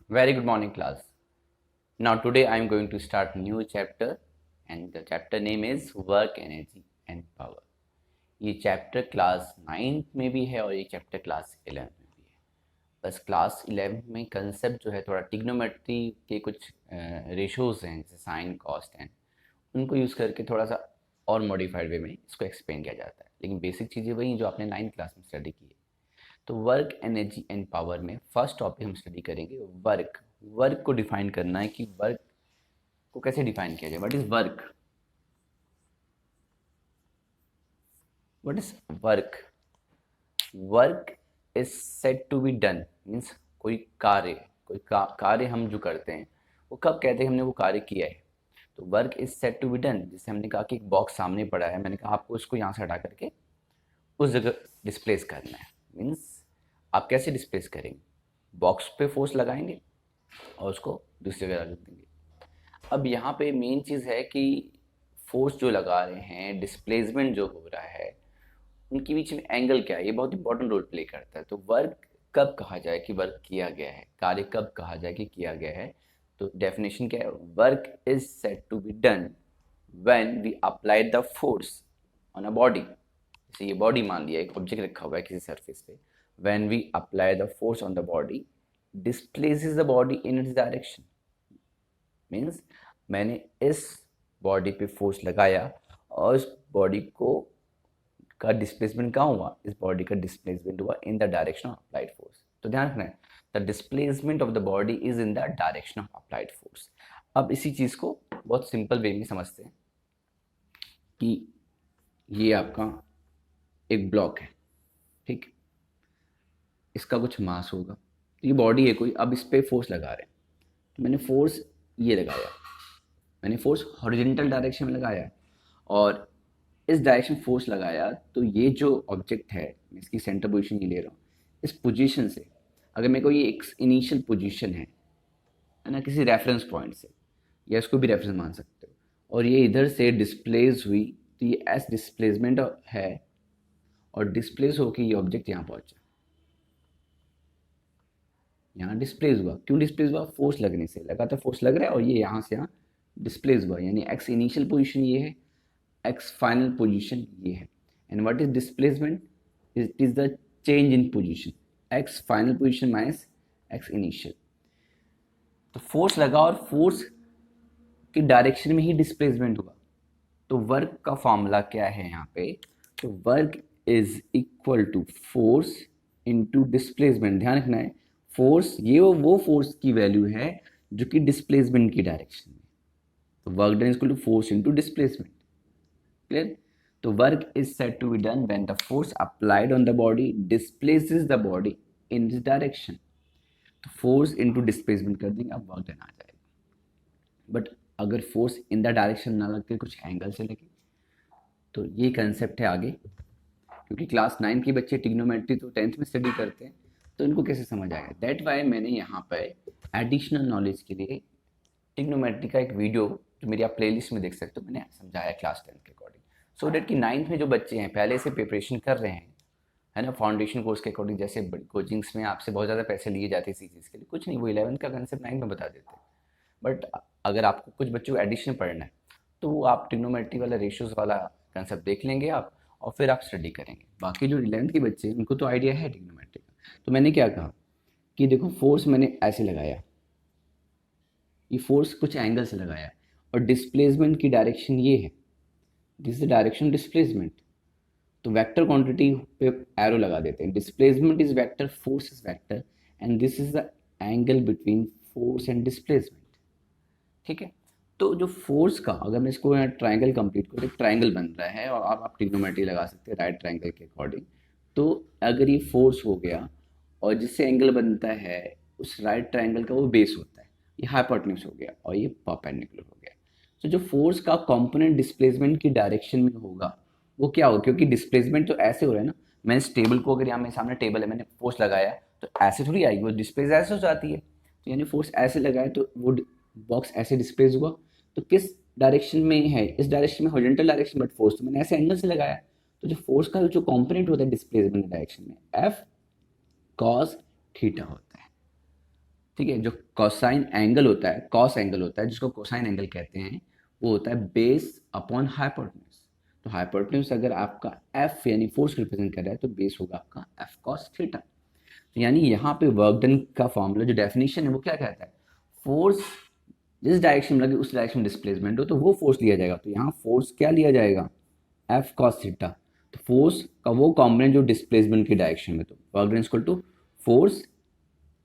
Very good morning, class. Now, today I am going to start new chapter, and the chapter name is Work, Energy and Power. ये chapter class 9th में भी है और ये chapter class 11th में भी है। बस क्लास 11th में कंसेप्ट जो है थोड़ा टिग्नोमेट्री के कुछ रेशोज हैं जैसे साइन कॉस्ट एंड उनको यूज़ करके थोड़ा सा और मॉडिफाइड वे में इसको एक्सप्लेन किया जाता है, लेकिन बेसिक चीज़ें वही जो आपने 9th क्लास में स्टडी की है। तो वर्क, एनर्जी एंड पावर में फर्स्ट टॉपिक हम स्टडी करेंगे वर्क। वर्क को डिफाइन करना है कि वर्क को कैसे डिफाइन किया जाए। What is work? What is work? Work is said to be done means कोई कार्य, कार्य हम जो करते हैं वो कब कहते हैं हमने वो कार्य किया है। तो work is said to be done, जैसे हमने कहा कि एक बॉक्स सामने पड़ा है, मैंने कहा आपको उसको यहाँ से हटा करके उस जगह डिस्प्लेस करना है। मीन्स आप कैसे डिस्प्लेस करेंगे? बॉक्स पे फोर्स लगाएंगे और उसको दूसरी जगह रख देंगे। अब यहाँ पे मेन चीज़ है कि फोर्स जो लगा रहे हैं, डिस्प्लेसमेंट जो हो रहा है, उनके बीच में एंगल क्या है, ये बहुत इंपॉर्टेंट रोल प्ले करता है। तो वर्क कब कहा जाए कि वर्क किया गया है, कार्य कब कहा जाए कि किया गया है? तो डेफिनेशन क्या है? Work is said to be done when we apply the force on a body. जैसे ये बॉडी मान लिया, एक ऑब्जेक्ट रखा हुआ है किसी सरफेस पे, when we apply the force on the body displaces the body in its direction. Means मैंने इस बॉडी पे फोर्स लगाया और इस बॉडी को का डिस्प्लेसमेंट कहाँ हुआ? इस बॉडी का डिस्प्लेसमेंट हुआ in the direction of applied force. तो ध्यान रखना है, the displacement of the body is in the direction of applied force. अब इसी चीज़ को बहुत सिंपल वे में समझते हैं कि ये आपका एक ब्लॉक है, ठीक, इसका कुछ मास होगा, तो ये बॉडी है कोई, अब इस पर फोर्स लगा रहे हैं। तो मैंने फोर्स ये लगाया, मैंने फोर्स हॉरिजॉन्टल डायरेक्शन में लगाया और इस डायरेक्शन फोर्स लगाया, तो ये जो ऑब्जेक्ट है, मैं इसकी सेंटर पोजीशन ये ले रहा हूँ, इस पोजीशन से अगर मेरे को ये एक इनिशियल पोजीशन है ना, किसी रेफरेंस पॉइंट से, या इसको भी रेफरेंस मान सकते हो, और ये इधर से डिस्प्लेस हुई, तो ये एस डिस्प्लेसमेंट है और डिस्प्लेस होकर ये ऑब्जेक्ट यहाँ पहुँचा, यहाँ डिस्प्लेस हुआ। क्यों डिस्प्लेस हुआ? फोर्स लगने से, लगातार फोर्स लग रहा है और ये यहाँ से यहाँ डिस्प्लेस हुआ, यानी एक्स इनिशियल पोजीशन ये है, एक्स फाइनल पोजीशन ये है। And what is displacement? It is the change in position, x final position minus x initial. तो फोर्स लगा और फोर्स की डायरेक्शन में ही डिस्प्लेसमेंट हुआ। तो वर्क का फॉर्मूला क्या है यहाँ पे? तो work is equal to force into displacement. ध्यान रखना है, फोर्स ये वो फोर्स की वैल्यू है जो कि डिस्प्लेसमेंट की डायरेक्शन में। तो work done is equal to force into displacement. Clear? तो work is said to be done when the force applied on the body displaces the body in this direction. तो force into displacement कर देंगे, अब work done आ जाएगा। But अगर force in the direction ना लग के कुछ एंगल से लगे, तो ये कंसेप्ट है आगे, क्योंकि क्लास 9 के बच्चे टिग्नोमेट्री तो 10th में स्टडी करते हैं, तो इनको कैसे समझ आएगा? दैट वाई मैंने यहाँ पर एडिशनल नॉलेज के लिए टिग्नोमेट्री का एक वीडियो जो मेरी आप प्लेलिस्ट में देख सकते हो, मैंने समझाया क्लास 10 के अकॉर्डिंग, सो डेट कि 9th में जो बच्चे हैं पहले से प्रिपरेशन कर रहे हैं, है ना, फाउंडेशन कोर्स के अकॉर्डिंग, जैसे बड़ी कोचिंग्स में आपसे बहुत ज़्यादा पैसे लिए जाते हैं इसी चीज़ के लिए, कुछ नहीं, वो 11th का कंसेप्ट 9th में बता देते हैं। बट अगर आपको कुछ बच्चों को एडिशन पढ़ना है, तो वो आप ट्रिग्नोमेट्री वाला, रेशियोज वाला कंसेप्ट देख लेंगे आप, और फिर आप स्टडी करेंगे। बाकी जो 11th के बच्चे हैं उनको तो आइडिया है ट्रिग्नोमेट्री का। तो मैंने क्या कहा कि देखो, फोर्स मैंने ऐसे लगाया, ये फोर्स कुछ एंगल से लगाया, और डिस्प्लेसमेंट की डायरेक्शन ये है, दिस इज डायरेक्शन डिस्प्लेसमेंट। तो वेक्टर क्वांटिटी पे एरो लगा देते हैं, displacement is vector, force is vector, and this is the angle between force and displacement. ठीक है? तो जो फोर्स का, अगर मैं इसको यहाँ ट्राइंगल कंप्लीट करूँ, एक ट्राइंगल बन रहा है और आप ट्रिग्नोमेट्री लगा सकते हैं राइट ट्राइंगल के अकॉर्डिंग। तो अगर ये फोर्स हो गया और जिससे एंगल बनता है उस राइट ट्राइंगल का वो बेस होता है, ये हाइपोटेन्यूज हो गया और ये परपेंडिकुलर हो गया। तो जो फोर्स का कंपोनेंट डिस्प्लेसमेंट की डायरेक्शन में होगा वो क्या होगा? क्योंकि डिस्प्लेसमेंट तो ऐसे हो रहा है ना, मैंने इस टेबल को, अगर यहाँ मेरे सामने टेबल है, मैंने फोर्स लगाया तो ऐसे थोड़ी आएगी, वो डिस्प्लेस ऐसे हो जाती है। तो यानी फोर्स ऐसे लगाए तो वो बॉक्स ऐसे डिस्प्लेस हुआ, तो किस डायरेक्शन में है? इस डायरेक्शन में, हॉरिजॉन्टल डायरेक्शन, बट फोर्स तो मैंने ऐसे एंगल से लगाया। तो जो फोर्स का जो कंपोनेंट होता है डिस्प्लेसमेंट डायरेक्शन में, एफ कॉस थीटा होता है। ठीक है। जो कोसाइन एंगल होता है, कॉस एंगल होता है, जिसको कोसाइन एंगल कहते हैं, वो होता है बेस अपॉन हाइपोटेन्यूज। तो हाइपोटेन्यूज अगर आपका एफ यानी फोर्स रिप्रेजेंट कर रहा है तो बेस होगा आपका एफ कॉस थीटा। तो यानी यहाँ पे वर्क डन का फॉर्मूला जो डेफिनेशन है वो क्या कहता है, फोर्स जिस डायरेक्शन में लगे उस डायरेक्शन में डिस्प्लेसमेंट हो तो वो फोर्स लिया जाएगा। तो यहाँ फोर्स क्या लिया जाएगा, एफ कॉस थीटा। तो फोर्स का वो कॉम्पोनेंट जो डिस्प्लेसमेंट की डायरेक्शन में, तो work done equal to force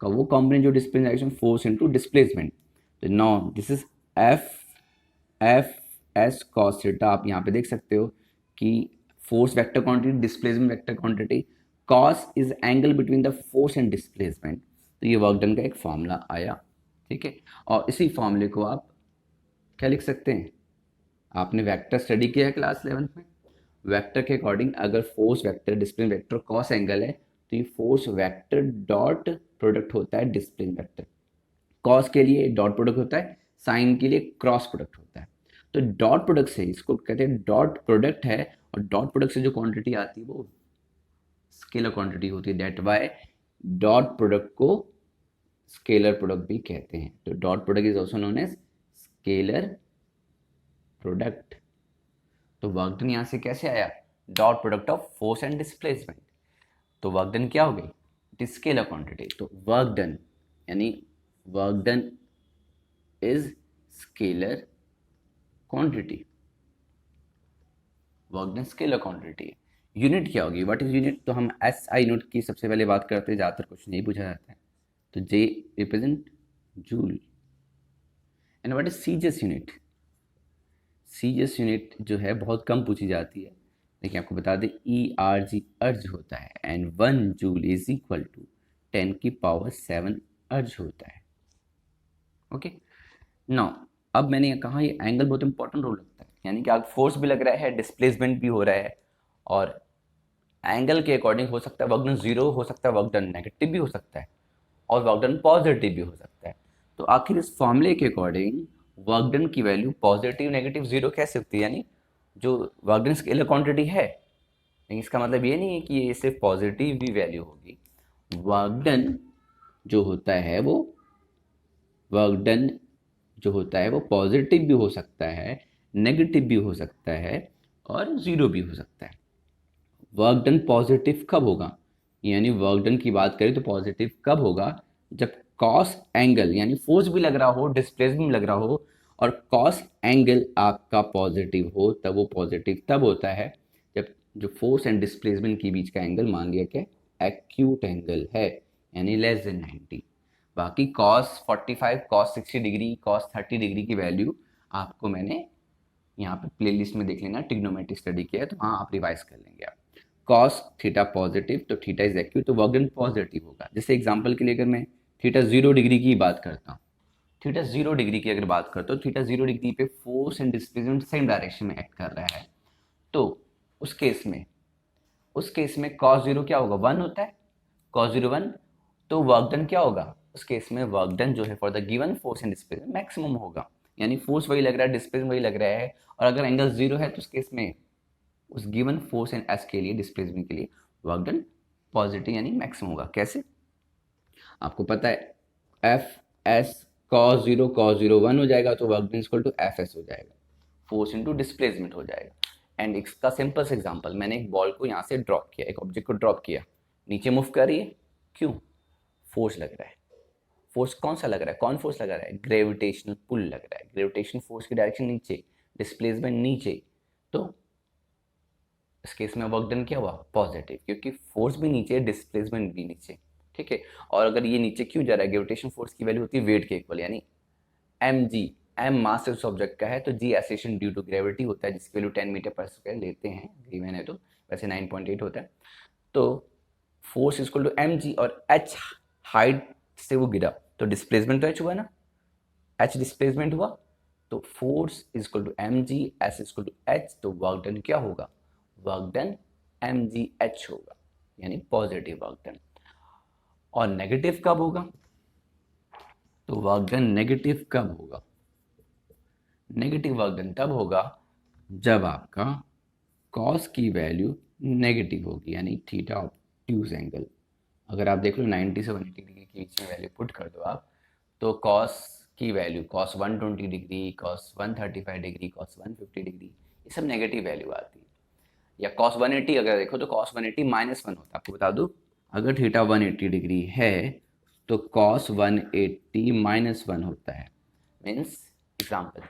का वो कॉम्पोनेंट जो displacement direction, force into displacement. तो now this is F F S cos theta. आप यहाँ पे देख सकते हो कि force vector quantity, displacement vector quantity, cos is angle between the force and displacement. तो ये वर्क डन का एक फॉर्मूला आया, ठीक है। और इसी फॉर्मूले को आप क्या लिख सकते हैं, आपने वेक्टर स्टडी किया है क्लास 11 में, वेक्टर के अकॉर्डिंग अगर force vector displace vector cos angle है तो ये फोर्स वेक्टर डॉट प्रोडक्ट होता है डिस्प्लेस वेक्टर। कॉस के लिए डॉट प्रोडक्ट होता है, साइन के लिए क्रॉस प्रोडक्ट होता है। तो डॉट प्रोडक्ट से, इसको कहते हैं डॉट प्रोडक्ट है, और डॉट प्रोडक्ट से जो क्वांटिटी आती है वो स्केलर क्वांटिटी होती है। दैट वाई डॉट प्रोडक्ट को स्केलर प्रोडक्ट भी कहते हैं। तो dot product is also known as scalar product. तो वर्क डन यहां से कैसे आया, dot product of force and displacement. तो वर्क डन क्या हो गई, इट इज स्केलर क्वांटिटी। तो वर्क डन यानी work done is scalar quantity, work done scalar quantity. Unit क्या होगी, व्हाट इज यूनिट, तो हम एस आई यूनिट की सबसे पहले बात करते हैं, ज़्यादातर क्वेश्चन यही पूछा जाता है। तो J represent joule. And what is CGS unit, CGS unit जो है बहुत कम पूछी जाती है, लेकिन आपको बता दें ई आर जी अर्ज होता है, and 1 joule is equal to 10⁷ erg होता है। ओके नाउ, अब मैंने कहा ये एंगल बहुत इंपॉर्टेंट रोल लगता है, यानी कि आप फोर्स भी लग रहा है, डिस्प्लेसमेंट भी हो रहा है, और एंगल के अकॉर्डिंग हो सकता है वर्क डन जीरो हो सकता है, वर्क डन नेगेटिव भी हो सकता है, और वर्क डन पॉजिटिव भी हो सकता है। तो आखिर इस फॉर्मूले के अकॉर्डिंग वर्क डन की वैल्यू पॉजिटिव नेगेटिव जीरो कैसे होती है, यानी जो वर्क डन स्केलर क्वांटिटी है, लेकिन इसका मतलब ये नहीं है कि ये सिर्फ पॉजिटिव भी वैल्यू होगी। वर्क डन जो होता है वो, वर्क डन जो होता है वो पॉजिटिव भी हो सकता है, नेगेटिव भी हो सकता है, और ज़ीरो भी हो सकता है। वर्क डन पॉजिटिव कब होगा, यानी वर्क डन की बात करें तो पॉजिटिव कब होगा, जब कॉस एंगल यानी फोर्स भी लग रहा हो, डिस्प्लेसमेंट भी लग रहा हो, और कॉस एंगल आपका पॉजिटिव हो, तब वो पॉजिटिव तब होता है जब जो फोर्स एंड डिस्प्लेसमेंट के बीच का एंगल मान लिया कि एक्यूट एंगल है, यानी लेस देन 90। बाकी cos 45, cos 60 degree, cos 30 degree की वैल्यू आपको मैंने यहाँ पे प्लेलिस्ट में देख लेना, ट्रिग्नोमेट्री स्टडी किया है तो वहाँ आप रिवाइज कर लेंगे। आप कॉस थीटा पॉजिटिव, तो थीटा इज एक्यूट, तो वर्क डन पॉजिटिव होगा। जैसे एग्जांपल के लिए अगर मैं थीटा 0 डिग्री की बात करता हूँ, थीटा 0 डिग्री की अगर बात करता हूँ, थीटा 0 डिग्री पे force and displacement same direction में एक्ट कर रहा है, तो उस केस में कॉस 0 क्या होगा, 1 होता है, कॉस 0 1। तो वर्क डन क्या होगा उस केस में, वर्क डन जो है for the given force and displacement maximum होगा, यानी फोर्स वही लग रहा है, डिस्प्लेसमेंट वही लग रहा है, और अगर एंगल 0 है तो उस केस में उस गिवन फोर्स एंड एस के लिए, डिस्प्लेसमेंट के लिए वर्क डन पॉजिटिव यानी मैक्सिमम होगा। कैसे, आपको पता है एफ एस कॉस 0 1 हो जाएगा, तो work done equal to F S हो जाएगा, फोर्स इंटू डिस्प्लेसमेंट हो जाएगा। एंड इसका सिंपल से एग्जांपल, मैंने एक बॉल को यहाँ से ड्रॉप किया, एक ऑब्जेक्ट को ड्रॉप किया, नीचे मूव कर रही है, क्यों, फोर्स लग रहा है। फोर्स कौन सा लग रहा है, कौन फोर्स लग रहा है, ग्रेविटेशनल पुल लग रहा है, ग्रेविटेशन फोर्स की डायरेक्शन नीचे, डिस्प्लेसमेंट नीचे, तो इस केस में वर्क डन क्या हुआ, पॉजिटिव, क्योंकि फोर्स भी नीचे, डिस्प्लेसमेंट भी नीचे, ठीक है। और अगर ये नीचे क्यों जा रहा है, ग्रेविटेशन फोर्स की वैल्यू होती है वेट के इक्वल, यानी एम जी, एम मास उस ऑब्जेक्ट का है, तो जी एसेशन ड्यू टू ग्रेविटी होता है, जिसकी वैल्यू 10 मीटर पर स्क्वायर लेते हैं, गिवन है तो, वैसे 9.8 होता है। तो force equal to M G, और एच हाइट से वो गिरा, तो डिस्प्लेसमेंट तो एच हुआ ना, एच डिस्प्लेसमेंट हुआ, तो force equal to M G, S equal to H, तो वर्क डन क्या होगा, work done M G H होगा, यानी पॉजिटिव वर्क डन। और नेगेटिव कब होगा, तो वर्क डन नेगेटिव कब होगा, नेगेटिव वर्क डन तब होगा जब आपका कॉस की वैल्यू नेगेटिव होगी, यानी थीटा ऑब्ट्यूज एंगल। अगर आप देख लो 90 से 180 डिग्री के बीच में वैल्यू पुट कर दो आप, तो कॉस की value cos 120 degree, cos 135 degree, cos 150 degree, ये सब नेगेटिव वैल्यू आती है। या cos 180 अगर देखो तो cos 180 -1 होता है। आपको बता दूं, अगर थीटा 180 डिग्री है तो cos 180 -1 होता है। मीन्स एग्जाम्पल,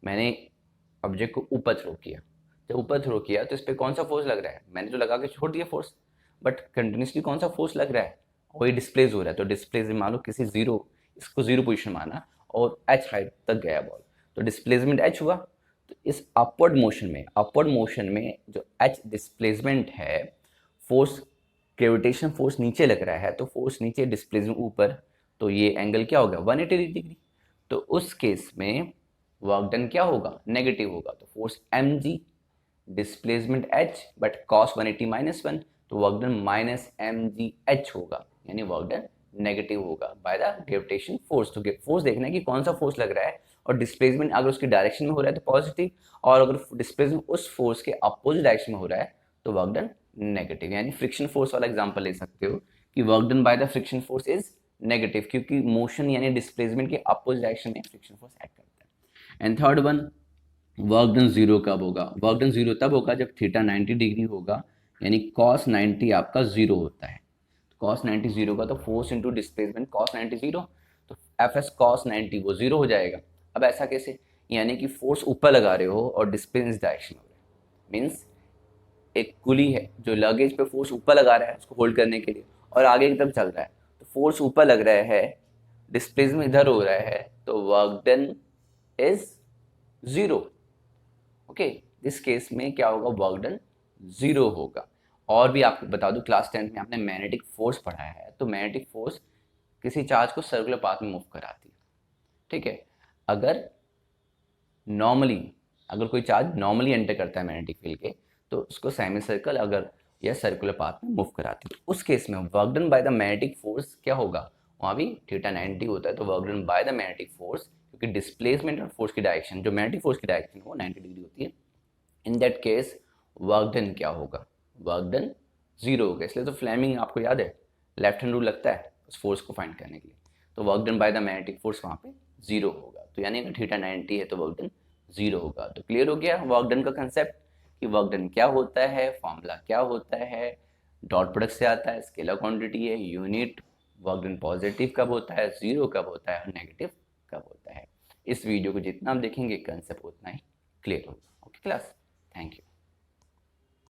मैंने ऑब्जेक्ट को ऊपर थ्रो किया, जब ऊपर थ्रो किया तो इस पर कौन सा फोर्स लग रहा है, मैंने तो लगा के छोड़ दिया फोर्स, बट कंटिन्यूसली कौन सा फोर्स लग रहा है, वही डिस्प्लेस हो रहा है। तो डिस्प्लेस मान लो किसी जीरो, इसको जीरो पोजीशन माना और एच हाइट तक गया बॉल, तो डिस्प्लेसमेंट एच हुआ। तो इस अपवर्ड मोशन में जो एच डिस्प्लेसमेंट है, फोर्स ग्रेविटेशन फोर्स नीचे लग रहा है, तो फोर्स नीचे डिस्प्लेसमेंट ऊपर, तो ये एंगल क्या होगा 180 डिग्री। तो उस केस में वर्क डन क्या होगा, नेगेटिव होगा। तो force M G, displacement H, but cos 180 -1, तो वर्क डन -mgh होगा, यानी वर्क डन नेगेटिव होगा बाय द ग्रेविटेशन फोर्स। तो फोर्स देखना है कि कौन सा फोर्स लग रहा है, और डिस्प्लेसमेंट अगर उसकी डायरेक्शन में हो रहा है तो पॉजिटिव, और अगर डिस्प्लेसमेंट उस फोर्स के अपोजिट डायरेक्शन में हो रहा है तो वर्क डन नेगेटिव। यानी फ्रिक्शन फोर्स वाला एग्जांपल ले सकते हो कि work done by the friction force is negative, क्योंकि मोशन यानी डिस्प्लेसमेंट के अपोजिट डायरेक्शन में फ्रिक्शन फोर्स एक्ट करता है। And third one, work done zero कब होगा? वर्क डन जीरो तब होगा जब थीटा 90 डिग्री होगा, यानी cos 90 आपका जीरो होता है। cos 90 जीरो का तो force into displacement cos 90 zero, तो एफ एस cos 90 वो जीरो हो जाएगा। अब ऐसा कैसे, यानी कि फोर्स ऊपर लगा रहे हो और डिस्प्लेस डायरेक्शन हो रहा है। मीन्स एक कुली है जो लगेज पे फोर्स ऊपर लगा रहा है उसको होल्ड करने के लिए, और आगे की तरफ चल रहा है, तो फोर्स ऊपर लग रहा है, डिस्प्लेसमेंट इधर हो रहा है, तो work done is zero. Okay, इस केस में क्या होगा, वर्क डन जीरो होगा। और भी आपको बता दूं, क्लास 10th में आपने मैग्नेटिक फोर्स पढ़ा है, तो मैग्नेटिक फोर्स किसी चार्ज को सर्कुलर पाथ में मूव कराती है। ठीक है, अगर नॉर्मली, अगर कोई चार्ज नॉर्मली एंटर करता है मैग्नेटिक फील्ड के, तो उसको सेमी सर्कल अगर या सर्कुलर पाथ में मूव कराती है, तो उस केस में work done by the magnetic force क्या होगा, वहाँ भी थीटा 90 होता है। तो work done by the magnetic force, क्योंकि डिस्प्लेसमेंट और फोर्स की डायरेक्शन, जो मैग्नेटिक फोर्स की डायरेक्शन है वो 90 डिग्री होती है, in that case work done क्या होगा, वर्क डन जीरो होगा। इसलिए तो फ्लेमिंग आपको याद है, लेफ्ट हैंड रूल लगता है उस फोर्स को फाइंड करने के लिए। तो work done by the magnetic force वहाँ पे जीरो होगा। तो यानी अगर थीटा 90 है तो वर्क डन जीरो होगा। तो क्लियर हो गया वर्क डन का कंसेप्ट, कि वर्क डन क्या होता है, फॉर्मूला क्या होता है, डॉट प्रोडक्ट से आता है, स्केलर क्वांटिटी है, यूनिट, वर्क डन पॉजिटिव कब होता है, जीरो कब होता है, और नेगेटिव कब होता है। इस वीडियो को जितना आप देखेंगे कंसेप्ट उतना ही क्लियर होगा। Okay class, thank you.